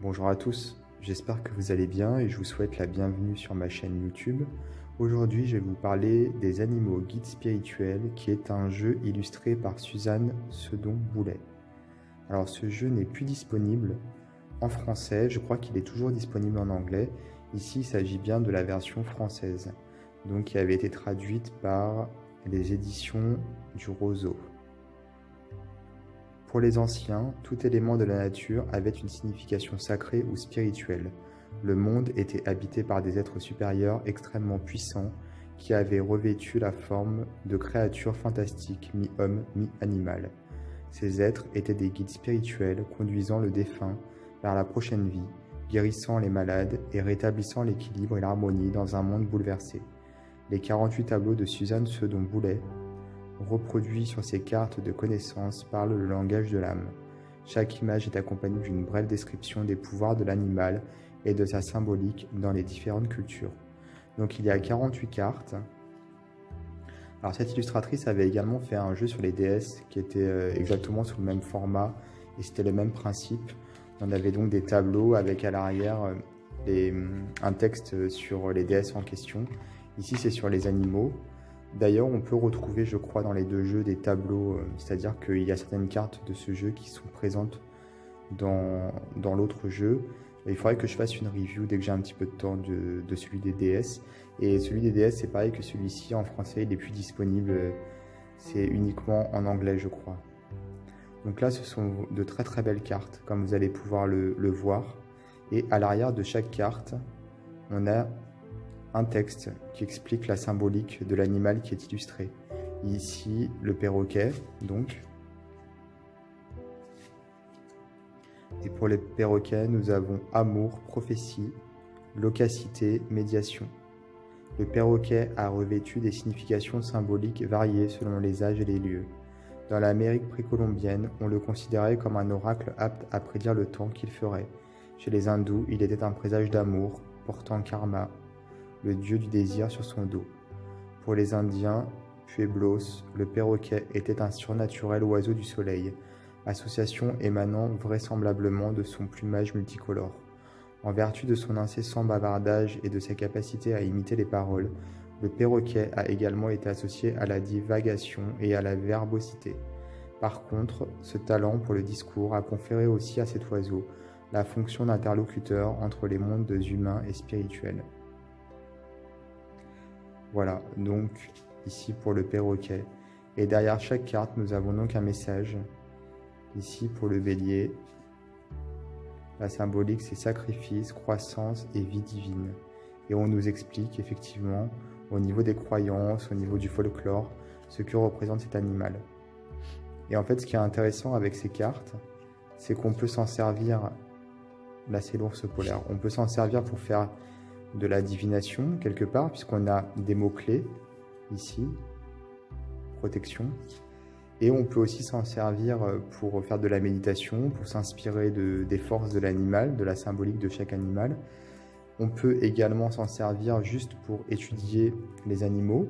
Bonjour à tous, j'espère que vous allez bien et je vous souhaite la bienvenue sur ma chaîne YouTube. Aujourd'hui, je vais vous parler des Animaux Guides Spirituels, qui est un jeu illustré par Suzanne Sedon-Boulet. Alors ce jeu n'est plus disponible en français, je crois qu'il est toujours disponible en anglais. Ici, il s'agit bien de la version française, donc qui avait été traduite par les éditions du Roseau. Pour les anciens, tout élément de la nature avait une signification sacrée ou spirituelle. Le monde était habité par des êtres supérieurs extrêmement puissants qui avaient revêtu la forme de créatures fantastiques, mi-homme, mi-animal. Ces êtres étaient des guides spirituels conduisant le défunt vers la prochaine vie, guérissant les malades et rétablissant l'équilibre et l'harmonie dans un monde bouleversé. Les 48 tableaux de Suzanne Sedon-Boulet reproduits sur ces cartes de connaissances parlent le langage de l'âme. Chaque image est accompagnée d'une brève description des pouvoirs de l'animal et de sa symbolique dans les différentes cultures. Donc il y a 48 cartes. Alors cette illustratrice avait également fait un jeu sur les déesses qui était exactement sous le même format et c'était le même principe. On avait donc des tableaux avec à l'arrière un texte sur les déesses en question. Ici c'est sur les animaux. D'ailleurs, on peut retrouver, je crois, dans les deux jeux des tableaux, c'est-à-dire qu'il y a certaines cartes de ce jeu qui sont présentes dans l'autre jeu. Et il faudrait que je fasse une review dès que j'ai un petit peu de temps de celui des DS. Et celui des DS, c'est pareil que celui-ci, en français, il n'est plus disponible, c'est uniquement en anglais, je crois. Donc là, ce sont de très très belles cartes, comme vous allez pouvoir le voir. Et à l'arrière de chaque carte, on a un texte qui explique la symbolique de l'animal qui est illustré. Ici, le perroquet, donc. Et pour les perroquets, nous avons amour, prophétie, loquacité, médiation. Le perroquet a revêtu des significations symboliques variées selon les âges et les lieux. Dans l'Amérique précolombienne, on le considérait comme un oracle apte à prédire le temps qu'il ferait. Chez les hindous, il était un présage d'amour, portant karma, le dieu du désir sur son dos. Pour les Indiens Pueblos, le perroquet était un surnaturel oiseau du soleil, association émanant vraisemblablement de son plumage multicolore. En vertu de son incessant bavardage et de sa capacité à imiter les paroles, le perroquet a également été associé à la divagation et à la verbosité. Par contre, ce talent pour le discours a conféré aussi à cet oiseau la fonction d'interlocuteur entre les mondes humains et spirituels. Voilà, donc ici pour le perroquet. Et derrière chaque carte, nous avons donc un message. Ici pour le bélier, la symbolique c'est sacrifice, croissance et vie divine. Et on nous explique effectivement au niveau des croyances, au niveau du folklore, ce que représente cet animal. Et en fait, ce qui est intéressant avec ces cartes, c'est qu'on peut s'en servir, là c'est l'ours polaire, on peut s'en servir pour faire de la divination quelque part, puisqu'on a des mots-clés ici, protection, et on peut aussi s'en servir pour faire de la méditation, pour s'inspirer des forces de l'animal, de la symbolique de chaque animal. On peut également s'en servir juste pour étudier les animaux.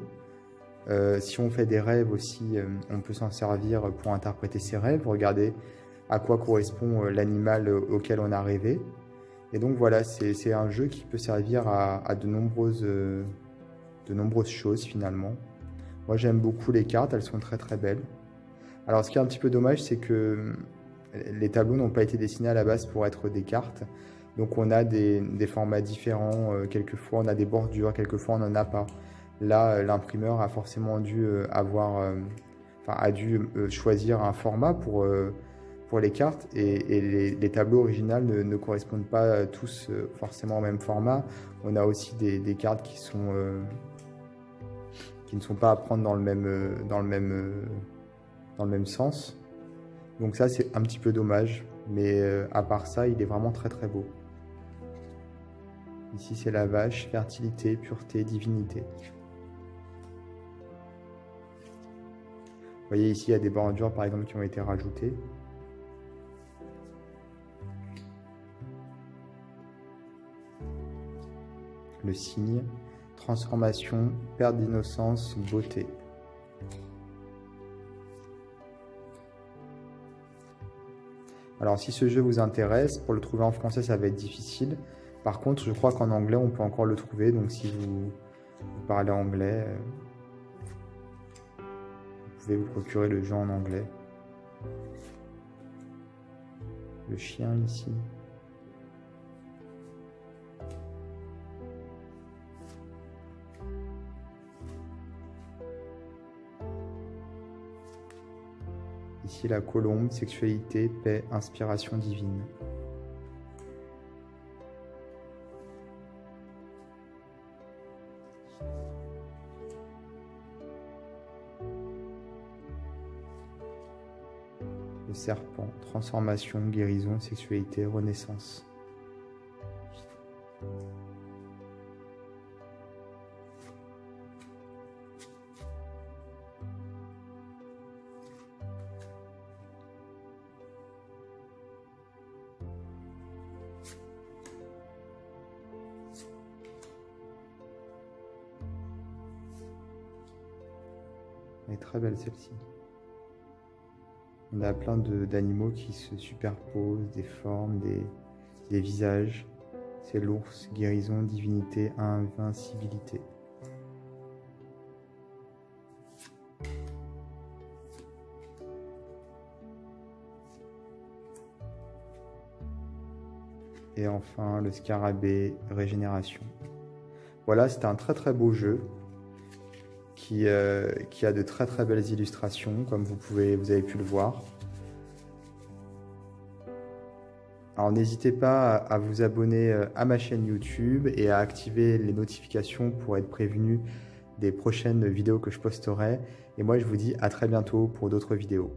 Si on fait des rêves aussi, on peut s'en servir pour interpréter ses rêves, regarder à quoi correspond l'animal auquel on a rêvé. Et donc voilà, c'est un jeu qui peut servir à de nombreuses choses finalement. Moi j'aime beaucoup les cartes, elles sont très très belles. Alors ce qui est un petit peu dommage, c'est que les tableaux n'ont pas été dessinés à la base pour être des cartes. Donc on a des formats différents, quelquefois on a des bordures, quelquefois on n'en a pas. Là, l'imprimeur a forcément dû choisir un format pour les cartes et les tableaux originaux ne correspondent pas tous forcément au même format. On a aussi des cartes qui ne sont pas à prendre dans le même sens. Donc ça c'est un petit peu dommage, mais à part ça il est vraiment très très beau. Ici c'est la vache, fertilité, pureté, divinité. Vous voyez ici il y a des bordures par exemple qui ont été rajoutées. Le signe, transformation, perte d'innocence, beauté. Alors si ce jeu vous intéresse, pour le trouver en français ça va être difficile. Par contre je crois qu'en anglais on peut encore le trouver, donc si vous parlez anglais, vous pouvez vous procurer le jeu en anglais. Le chien ici. Ici la colombe, sexualité, paix, inspiration divine. Le serpent, transformation, guérison, sexualité, renaissance. Elle est très belle celle-ci. On a plein d'animaux qui se superposent, des formes, des visages. C'est l'ours, guérison, divinité, invincibilité. Et enfin le scarabée, régénération. Voilà, c'était un très très beau jeu qui a de très très belles illustrations, comme vous avez pu le voir. Alors n'hésitez pas à vous abonner à ma chaîne YouTube et à activer les notifications pour être prévenu des prochaines vidéos que je posterai. Et moi je vous dis à très bientôt pour d'autres vidéos.